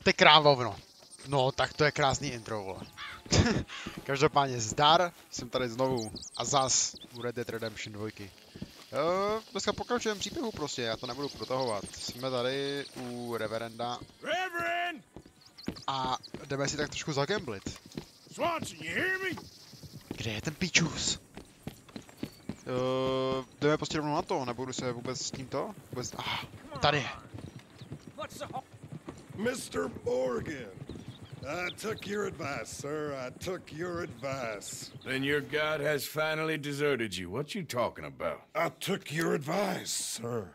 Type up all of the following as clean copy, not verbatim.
ty krávovno. No, tak to je krásný intro, vole. Každopádně zdar, jsem tady znovu a zas u Red Dead Redemption 2. Dneska pokračujeme příběhu prostě, já to nebudu protahovat. Jsme tady u Reverenda. Reverend! A jdeme si tak trošku zagamblit. Swanson, you hear me? Kde je ten pičus? Jdeme prostě rovnou na to, nebudu se vůbec s tímto? Vůbec... tady je. Mr. Morgan, I took your advice, sir. I took your advice. Then your god has finally deserted you. What you talking about? I took your advice, sir.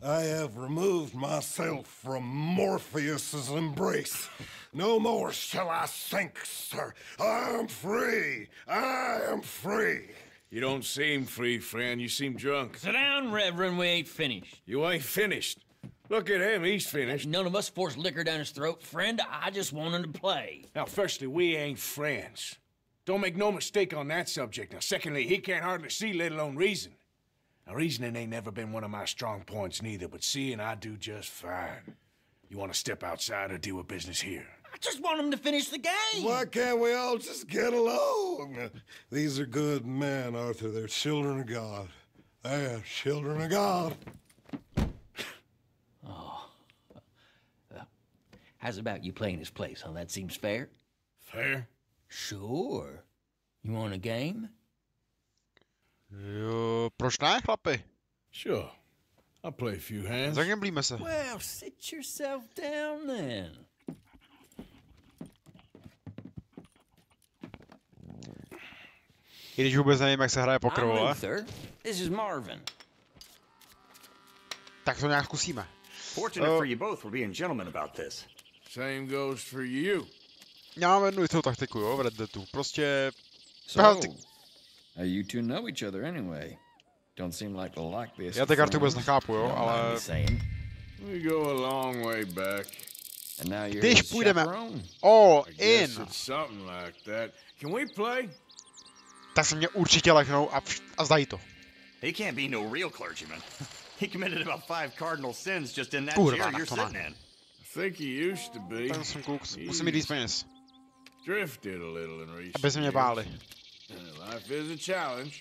I have removed myself from Morpheus's embrace. No more shall I sink, sir. I am free. I am free. You don't seem free, friend. You seem drunk. Sit down, Reverend. We ain't finished. You ain't finished. Look at him. He's finished. None of us forced liquor down his throat, friend. I just wanted to play. Now, firstly, we ain't friends. Don't make no mistake on that subject. Now, secondly, he can't hardly see, let alone reason. Now, reasoning ain't never been one of my strong points neither, but seeing I do just fine. You want to step outside or deal with business here? I just want him to finish the game. Why can't we all just get along? These are good men, Arthur. They're children of God. They are children of God. How's about you playing his place, huh? That seems fair? Fair? Sure. You want a game? Jo, proč ne, chlapi? Sure. I'll play a few hands. Zagamblíme se. Well, sit yourself down then. I když vůbec nevím, jak se hraje poker, I'm vole, Luther. This is Marvin. tak to nějak zkusíme. Fortunate for you both for being gentlemen about this. Same goes for you. Já mám jednu jistou taktiku, jo, v Red Deadu. Prostě... So, you two know each other anyway. Don't seem like a like this. Já ty karty vůbec nechápu, jo, ale... We go a long way back. And now you're Když his půjdeme chaperone? all I guess in, it's something like that. Can we play? tak se mě určitě leknou a zdají to. He can't be no real clergyman. He committed about 5 cardinal sins just in that Kurva, chair tak you're to sitting ne. in. I think he used to be. Tak jsem kluk, musím mít víc peněz. Drifted a little in recent Aby se mě báli. years. Life is a challenge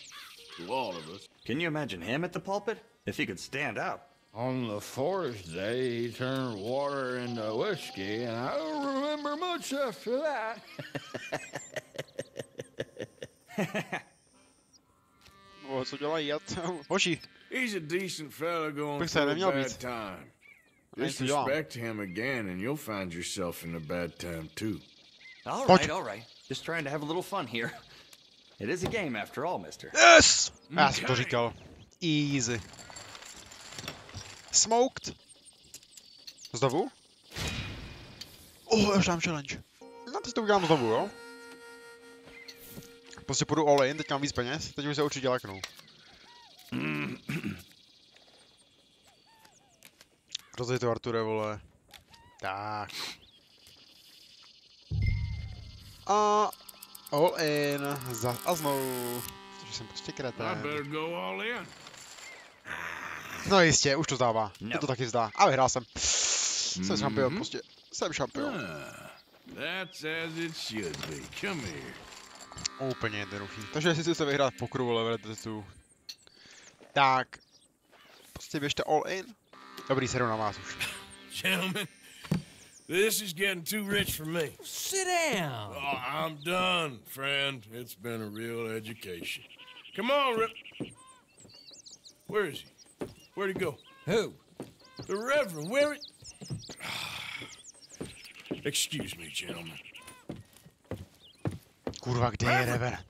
to all of us. Can you imagine him at the pulpit? If he could stand up. On the fourth day, he turned water into whiskey, and I don't remember much after that. O, co dělají? Hoši, He's a decent fella going bych se through a neměl bad být. time. Ani to dělám. Disrespect him again and you'll find yourself in a bad time too. All right. Just trying to have a little fun here. It is a game after all, mister. Yes! Já jsem to říkal. Easy. Smoked. Znovu? Já už dám challenge. No, teď to udělám znovu, jo? Prostě půjdu all in, teď mám víc peněz, teď už se určitě leknu. Rozej to, Arture, vole. Tak. A all in. A znovu. Protože jsem prostě I kretén. better go all in. No jistě, už to zdává. No. To taky zdá. A vyhrál jsem. Jsem šampion, prostě. Jsem šampion. That's as it should be. Come here. Úplně jednoduchý. Takže jestli chcete vyhrát pokeru, vole, v Red Deadu, tak prostě běžte all in. Dobrý, sedu na vás už. Gentlemen, this is getting too rich for me. Sit down. Oh, I'm done, friend. It's been a real education. Come on, Rip. Where is he? Where'd he go? Who? The Reverend, where it... Excuse me, gentlemen. Kurva, kde je Reverend?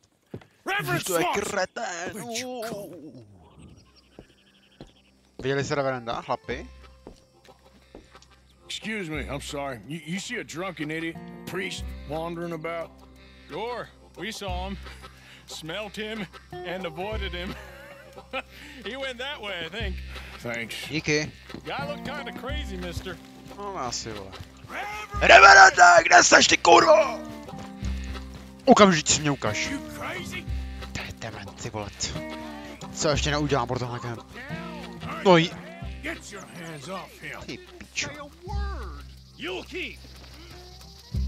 Reverend To je Swanson! kretén! Where'd you go? Viděli jste Reverenda, chlapi? Excuse me, I'm sorry. You see a drunken idiot, priest, wandering about? Sure, we saw him, smelt him, and avoided him. He went that way, I think. Thanks. Díky. Guy looked kind of crazy, mister. No, asi, vole. Reverenda, kde seš ty, kurvo? Okamžitě si mě ukaž. You crazy? To je dement, ty vole. Co ještě neudělám pro tohle kemp? No jí. Get your hands off him. Ty pičo. You'll keep.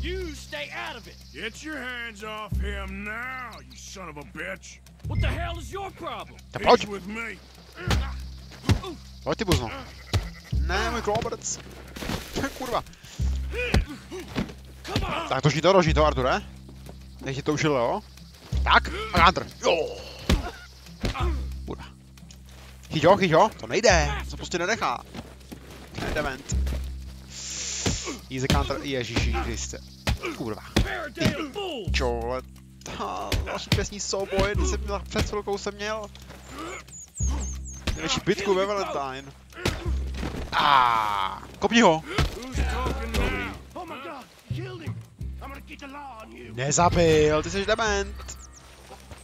You stay out of it. Get your hands off him now, you son of a bitch. What the hell is your problem? Tak He's pojď, with me. pojď ty buzno. Ne, můj kloberc. Kurva. Tak to roží to, Arture. Nech ti to ušilo, jo? Tak, a Hunter. Jo. Kurva. Chyť ho, to nejde, to prostě nenechá. Dement. Easy counter, ježiši Kriste. Kurva. Čo, ale... Další pěsní souboj, před chvilkou jsem měl. Největší bitku ve Valentine. Kopni ho. Nezabil, ty jsi dement.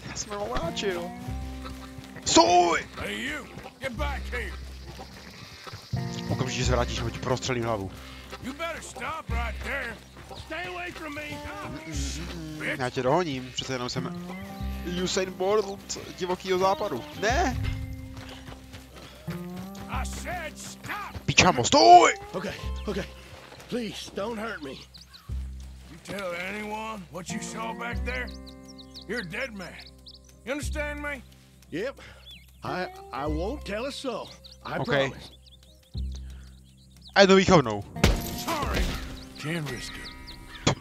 Já jsem ho vráčil. Stůj! Hey you, get back here. Okamžitě se vrátíš, nebo ti prostřelím hlavu. You better stop right there. Stay away from me. Já tě dohoním, přece jenom jsem Usain Bolt divokýho západu. Ne! I said stop. Pičamo, stůj! Okay. Please, don't hurt me. You tell anyone what you saw back there, you're a dead man. You understand me? Yep. I won't tell a soul. I Okay. promise. A jednou výchovnou. Sorry. Can't risk it.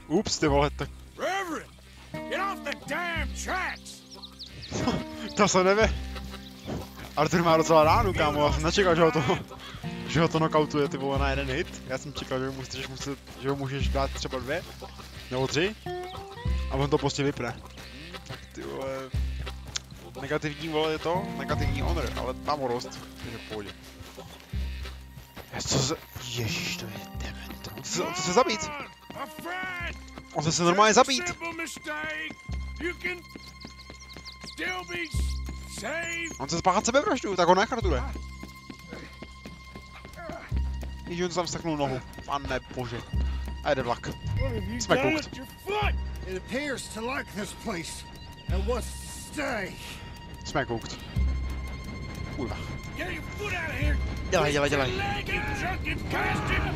Ups, ty vole, tak Reverend, get off the damn tracks. to se nevě. Arthur má docela ránu, kámo, já jsem nečekal, že ho to knockoutuje, ty vole, na jeden hit. Já jsem čekal, že ho můžeš dát třeba 2 nebo 3 a on to prostě vypne. Tak ty vole, negativní vole je to, negativní honor, ale mám rost, takže v pohodě. Co se, ježiš, to je dement, on chce se zabít. A friend. On se normálně zabít. Simple mistake. You can still be saved. On se spáchat sebevraždu, tak ho nech, Arture. Ježiš, on se tam staknul nohu. Pane bože. A jde vlak. Jsme cooked. It appears to like this place and wants to stay. Jsme cooked. Kurva. Get your foot out of here. Dělej. Leg, you drunken bastard.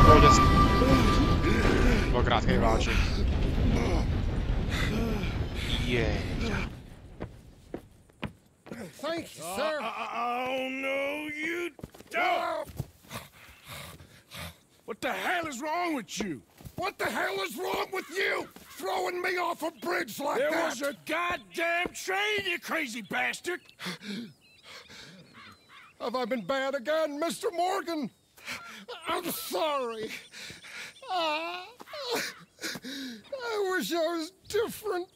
Bylo děsný. Bylo krátký vláček. Thank you, sir. Oh no, you don't. What the hell is wrong with you? What the hell is wrong with you? Throwing me off a bridge like There that? was a goddamn train, you crazy bastard. Have I been bad again, Mr. Morgan? I'm sorry. I wish I was different.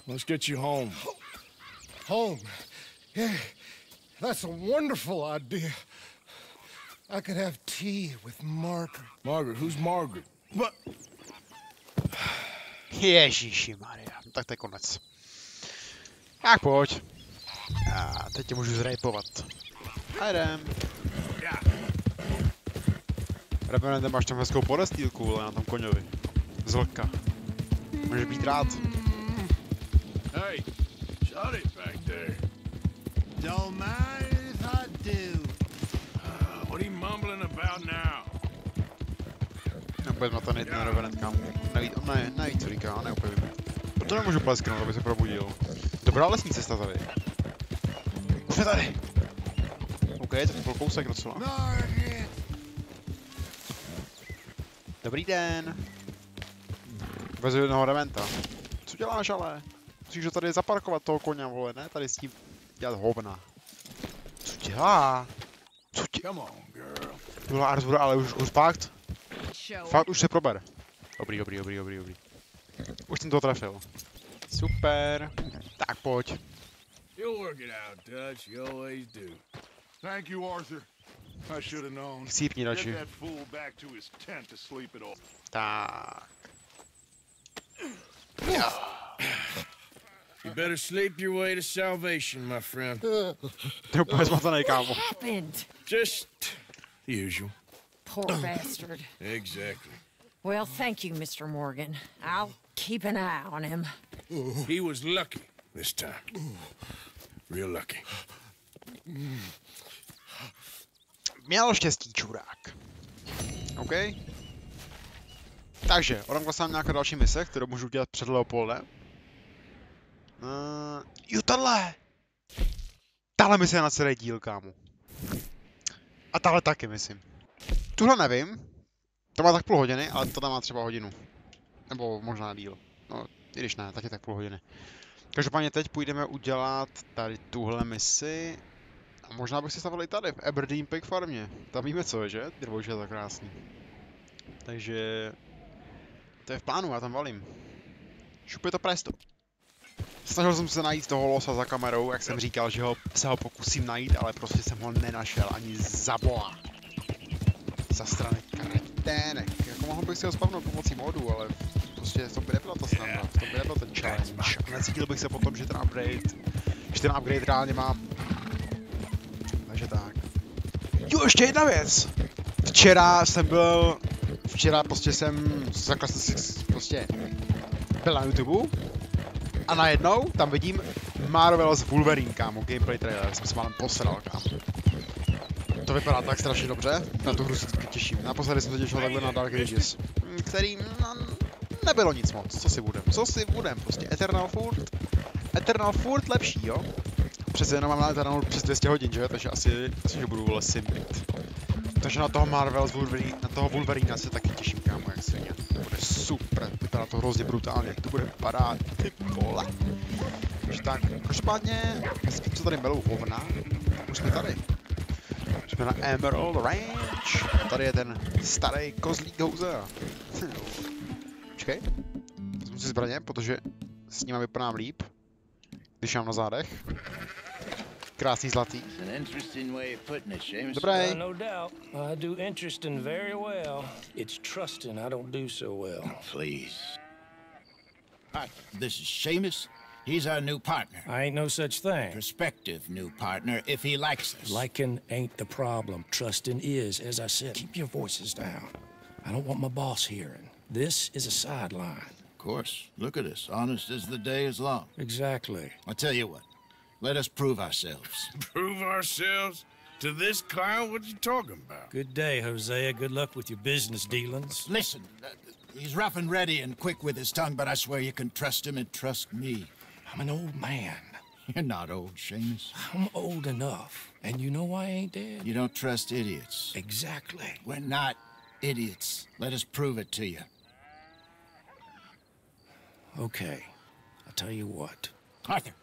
Let's get you home. Home. Yeah, that's a wonderful idea. I could have tea with Margaret. Margaret, who's Margaret? But Ježišimaria. Tak to je konec. Tak pojď. A teď tě můžu zrejpovat. A jdem. Revenante, máš tam hezkou podestýlku, ale na tom koňovi. Z vlka. Můžeš být rád. Hey, shut it back there. don't mind if I do. What are you mumbling about now? Nepojď na ten jeden Revenant, kámo. Neví, co říká, neopět. Proto nemůžu plesknout, aby se probudil. Dobrá lesní cesta tady. Už je tady. OK, tak to byl kousek docela. Margaret. Dobrý den. Vezu jednoho Reventa. Co děláš ale? Musíš ho tady zaparkovat toho koně, vole, ne? Tady s tím dělat hovna. Co dělá? Co dělá? Come on, girl. Byla Arthur, ale už fakt? Fakt už se prober. Dobrý. Už jsem to trefil. Super. Tak pojď. You'll work it out, Dutch. You always do. Thank you, Arthur. I should have known. Chcípni radši. Get that fool back to his tent to sleep it off. Tak. You better sleep your way to salvation, my friend. To je úplně zmatený, kámo. Happened? Just the usual. Poor bastard. Exactly. Well, thank you, Mr. Morgan. I'll keep an eye on him. He was lucky this time. Real lucky. Měl štěstí, čurák. OK. Takže, odemkla jsem nějaká další mise, kterou můžu udělat před Leopoldem. Jo, tahle! Tahle mise je na celý díl, kámo. A tahle taky, myslím. Tuhle nevím. To má tak půl hodiny, ale tohle má třeba hodinu. Nebo možná díl. No, i když ne, taky tak půl hodiny. Každopádně teď půjdeme udělat tady tuhle misi. A možná bych si stavil i tady, v Aberdeen Pig Farmě. Tam víme co je, že? Ty dvojče je tak krásný. Takže... To je v plánu, já tam valím. Šup je to presto. Snažil jsem se najít toho losa za kamerou, jak jsem říkal, že se ho pokusím najít, ale prostě jsem ho nenašel ani za boha. Za strany kratének. Jako mohl bych si ho spavnout pomocí modu, ale prostě to by nebyla ta snadná, to by nebyl ten challenge. Necítil bych se potom, že ten upgrade reálně mám. Takže tak. Jo, ještě jedna věc! Včera prostě jsem prostě byl na YouTube a najednou tam vidím Marvel's Wolverine, kámo, gameplay trailer, jsem se málem posral, kámo. To vypadá tak strašně dobře, na tu hru se taky těším. Naposledy jsem se těšil takhle na Dark Ages, který nebylo nic moc, co si budem, prostě Eternal furt lepší, jo? Přece jenom mám na Eternal přes 200 hodin, že? Takže asi že budu simpit. Takže na toho Marvel's Wolverine, na toho Wolverina se taky těším, kámo, jak se mě. To bude super, vypadá to hrozně brutálně, jak to bude vypadat, ty vole. Takže tak, každopádně, co tady melou hovna, už jsme tady. Jsme na Emerald Range, a tady je ten starý kozlík houze. Počkej, vezmu si zbraně, protože s nima vypadám líp, když mám na zádech. Krásný zlatý. Dobrý. No doubt. I do interesting very well. It's trusting I don't do so well. Please. Hi, this is Seamus. He's our new partner. I ain't no such thing. Prospective new partner if he likes us. Liking ain't the problem. Trusting is, as I said. Keep your voices down. I don't want my boss hearing. This is a sideline. Of course. Look at us. Honest as the day is long. Exactly. I'll tell you what. Let us prove ourselves. Prove ourselves? To this clown? What you talking about? Good day, Hosea. Good luck with your business dealings. Listen, he's rough and ready and quick with his tongue, but I swear you can trust him and trust me. I'm an old man. You're not old, Seamus. I'm old enough. And you know I ain't dead. You don't trust idiots. Exactly. We're not idiots. Let us prove it to you. Okay. I'll tell you what. Arthur.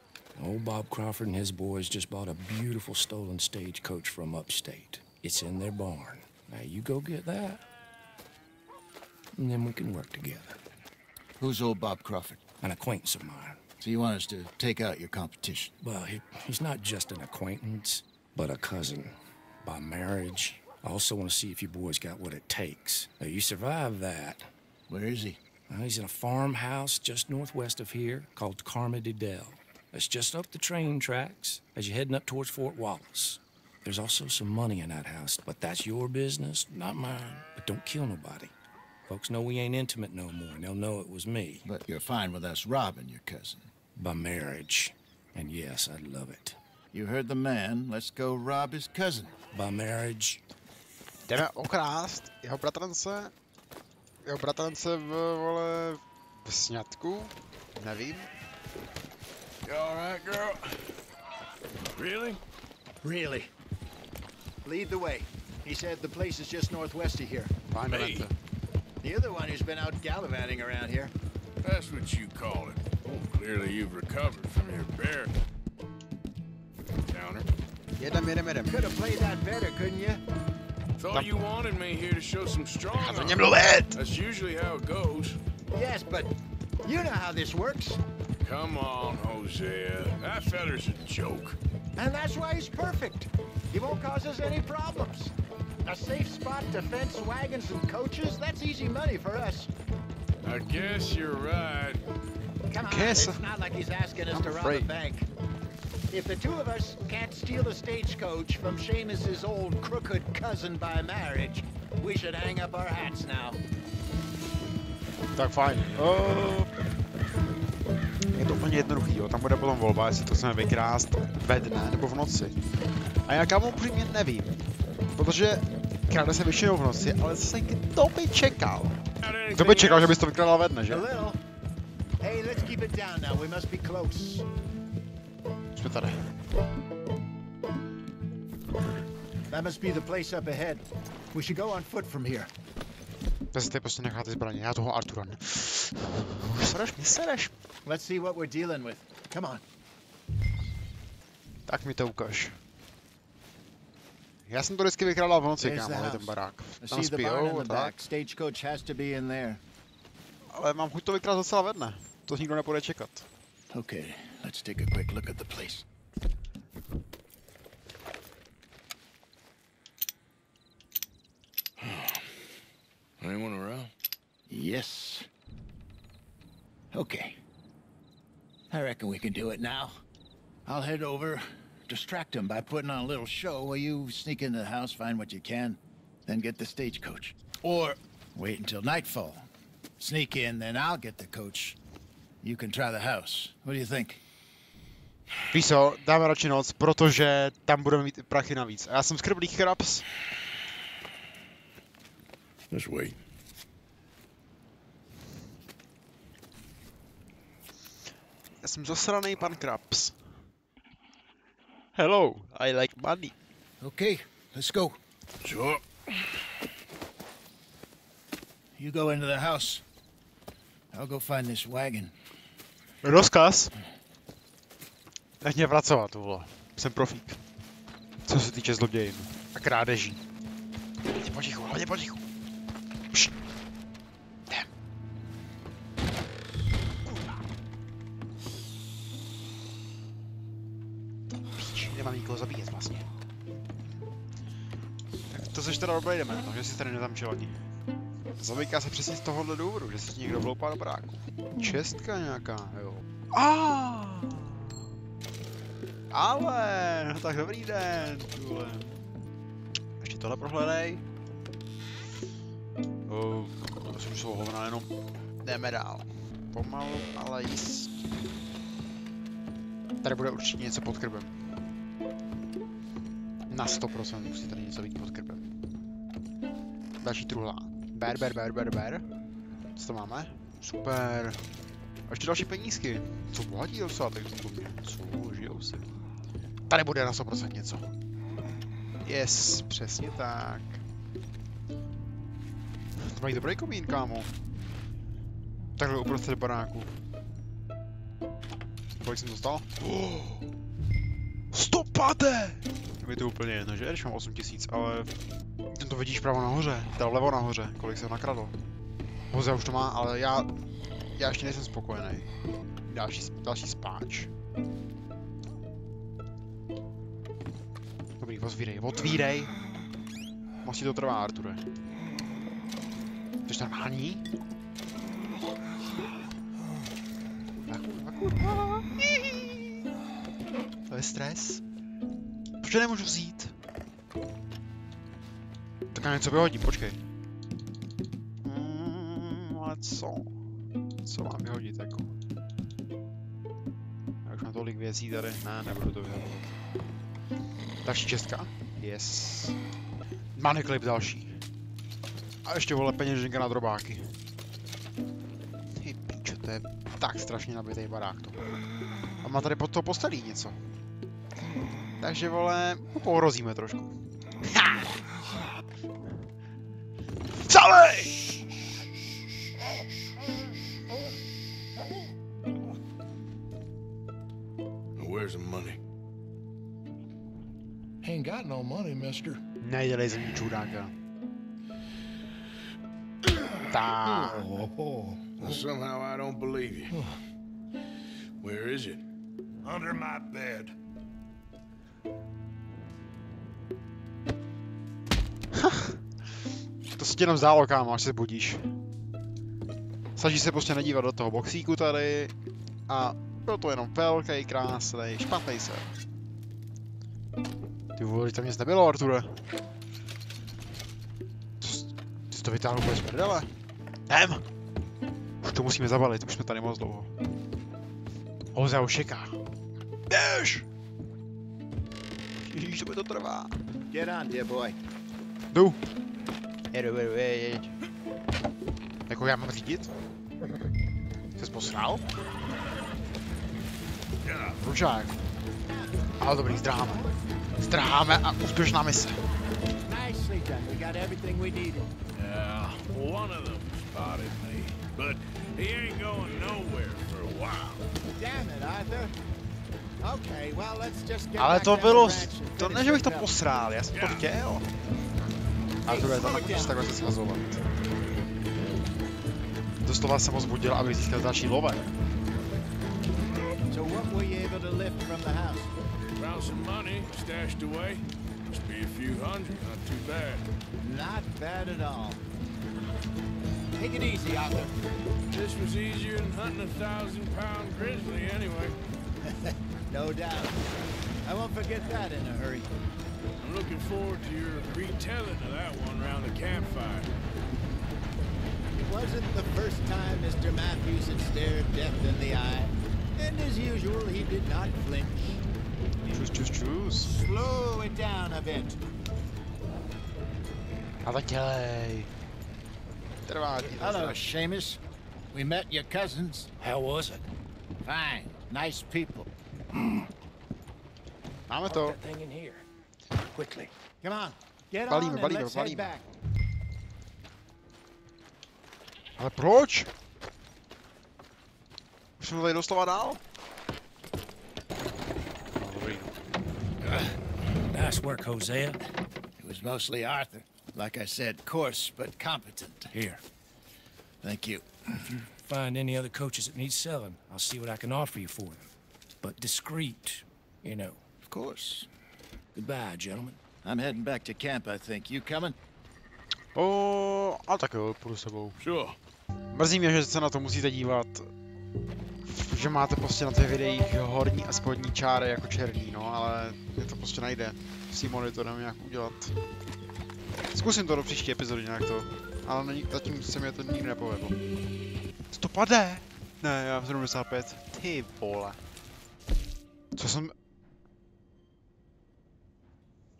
Old Bob Crawford and his boys just bought a beautiful stolen stagecoach from upstate. It's in their barn. Now you go get that, and then we can work together. Who's old Bob Crawford? An acquaintance of mine. So you want us to take out your competition? Well, he's not just an acquaintance, but a cousin. By marriage. I also want to see if you boys got what it takes. Now, you survive that. Where is he? Well, he's in a farmhouse just northwest of here called Carmody Dell. It's just up the train tracks as you're heading up towards Fort Wallace. There's also some money in that house, but that's your business, not mine. But don't kill nobody. Folks know we ain't intimate no more, and they'll know it was me. But you're fine with us robbing your cousin. By marriage. And yes, I'd love it. You heard the man. Let's go rob his cousin. By marriage. Jdeme okrást jeho bratrance v sňatku, nevím. You all right, girl? Really? Really. Lead the way. He said the place is just northwest of here. Fine, Me? You're the one who's been out gallivanting around here. That's what you call it. Oh, clearly you've recovered from your bear. Counter. Jedem. Could have played that better, couldn't you? Thought you wanted me here to show some strong arm. That's usually how it goes. Yes, but you know how this works. Come on, Hosea. That feller's a joke. And that's why he's perfect. He won't cause us any problems. A safe spot to fence wagons and coaches, that's easy money for us. I guess you're right. Come on, it's not like he's asking us to rob a bank. If the two of us can't steal a stagecoach from Seamus's old crooked cousin by marriage, we should hang up our hats now. Tak fajn. Je to úplně jednoduchý, jo. Tam bude potom volba, jestli to chceme vykrást ve dne nebo v noci. A já kámo upřímně nevím, protože kráde se většinou v noci, ale zase kdo by čekal? Kdo by čekal, že bys to vykrádal ve dne, že? Hey, let's keep it down now. We must be close. Jsme tady. That must be the place up ahead. We should go on foot from here. Teď si prostě nechat ty zbraně, já toho Artura ne. Sereš. Let's see what we're dealing with. Come on. Tak mi to ukaž. Já jsem to vždycky vykrádal v noci, kámo, ten barák. Tam spijou a tak. Stagecoach has to be in there. Ale mám chuť to vykrást docela ve dne. To nikdo nepůjde čekat. Okay, let's take a quick look at the place. Anyone around? Yes. Okay. I reckon we can do it now. I'll head over, distract him by putting on a little show while you sneak into the house, find what you can, then get the stagecoach. Or wait until nightfall. Sneak in, then I'll get the coach. You can try the house. What do you think? Víš co, dáme radši noc, protože tam budeme mít prachy navíc. A já jsem skrblý chrabs. Let's wait. Já jsem zasranej pan Krabs. Hello, I like money. Okay, let's go. Sure. You go into the house. I'll go find this wagon. Rozkaz. Nech mě pracovat, vole. Jsem profík. Co se týče zlodějin a krádeží. Hlavně potichu. Pšt. Jdem. Kurva. Píč, nemám nikoho zabíjet vlastně. Tak to seš teda obejdeme, no, že si tady nezamčil ani. Zamyká se přesně z tohohle důvodu, že se ti někdo vloupá do baráku. Čestka nějaká, jo. Ale, no tak dobrý den, vole. Ještě tohle prohledej. To už jsou hovna, jenom jdeme dál. Pomalu, ale jistě. Tady bude určitě něco pod krbem. Na 100% musí tady něco být pod krbem. Další truhla. Ber. Co to máme? Super. A ještě další penízky. Co bohatí docela, tak to mě. Co, žijou si. Tady bude na 100% něco. Yes, přesně tak. To mají dobrý komín, kámo. Takhle uprostřed baráku. Kolik jsem dostal? 150! Je to úplně jedno, že? Když mám 8000, ale... Ten to vidíš pravo nahoře, teda levo nahoře, kolik jsem nakradl. Hoze už to má, ale já ještě nejsem spokojený. Další spáč. Dobrý, otvírej. Moc ti to trvá, Arture. Jsi normální? Kurva. To je stres. Proč nemůžu vzít? Tak já něco vyhodím, počkej. Ale co? Co mám vyhodit jako? Já už mám tolik věcí tady. Ne, nebudu to vyhodit. Další čestka. Yes. Money clip další. A ještě vole peněženka na drobáky. Ty píčo, to je tak strašně nabitý barák to. A má tady pod to postelí něco. Takže vole, pohrozíme trošku. Ha! Celej! Where's the money? Ain't got no money, mister. Nedělej ze mě čudáka. Tak. Somehow I don't believe you. Where is it? Under my bed. To se ti jenom zdálo, kámo, až se budíš. Snaží se prostě nedívat do toho boxíku tady a byl to jenom velký, krásný, špatný se. Ty vole, tam nic nebylo, Arture. Ty jsi to vytáhl úplně z prdele. Jdem! Už to musíme zabalit, už jsme tady moc dlouho. Hozea už čeká. Běž! Ježíš, to bude to trvá. Get on, dear boy. Jdu. Jeď. Jako já mám řídit? Jsi posral? Ručák. Ale dobrý, zdráháme. Zdráháme a úspěšná mise. Nicely done. We got everything we needed. Yeah, one of them spotted me, but he ain't going nowhere for a while. Damn it, Arthur. Okay, well, let's just get Ale back to down bylo, the ranch and to finish ne, že bych to this up. posrál, já jsem to chtěl. A to je tam takhle se shazovat. Doslova jsem ho zbudil, abych získal další love. So what were you able to lift from the house? Found some money stashed away. Must be a few hundred, not too bad. Not bad at all. Take it easy, Arthur. This was easier than hunting a 1,000-pound grizzly anyway. No doubt. I won't forget that in a hurry. I'm looking forward to your retelling of that one around the campfire. It wasn't the first time Mr. Matthews had stared death in the eye. And as usual, he did not flinch. Čus. Slow it down a bit. A tak dělej. Trvá ti to. Hello, Seamus. We met your cousins. How was it? Fine. Nice people. Máme to. That thing in here. Quickly. Come on. Get Balíme, on and balíme, let's head balíme. back. Ale proč? Už jsme tady doslova dál? No, dobrý. Nice work, Hosea. It was mostly Arthur. Like I said, coarse but competent. Here. Thank you. If you find any other coaches that need selling, I'll see what I can offer you for them. But discreet, you know. Of course. Goodbye, gentlemen. I'm heading back to camp, I think. You coming? Ale tak jo, půjdu s tebou. Sure. Mrzí mě, že se na to musíte dívat. Že máte prostě na těch videích horní a spodní čáry jako černý, no, ale mě to prostě nejde s tím monitorem nějak udělat. Zkusím to do příští epizody nějak to, ale zatím se mi to nikdy nepovedlo. 150? Ne, já mám 75. Ty vole. Co jsem...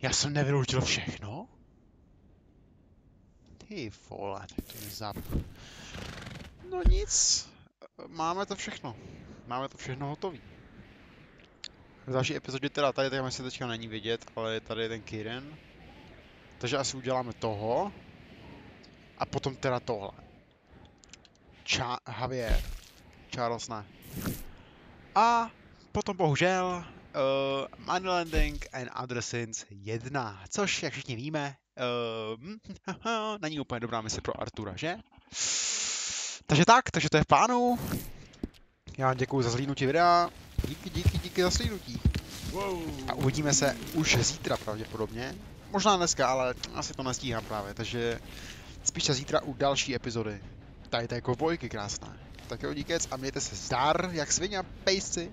Já jsem nevyloučil všechno? Ty vole, tak to mi zap. No nic, máme to všechno. Máme to všechno hotový. V další epizodě teda tady se teďka není vidět, ale je tady ten Kieran. Takže asi uděláme toho. A potom teda tohle. Javier. Charles ne. A potom bohužel Money Landing and Other Sins 1. Což, jak všichni víme, není úplně dobrá mise pro Artura, že? Takže to je v plánu. Já vám děkuju za zhlídnutí videa. Díky za zhlídnutí. A uvidíme se už zítra pravděpodobně. Možná dneska, ale asi to nestíhám právě, takže spíš zítra u další epizody. Tady to je kovbojky krásné. Tak jo, díkec a mějte se zdar, jak svině a pejsci.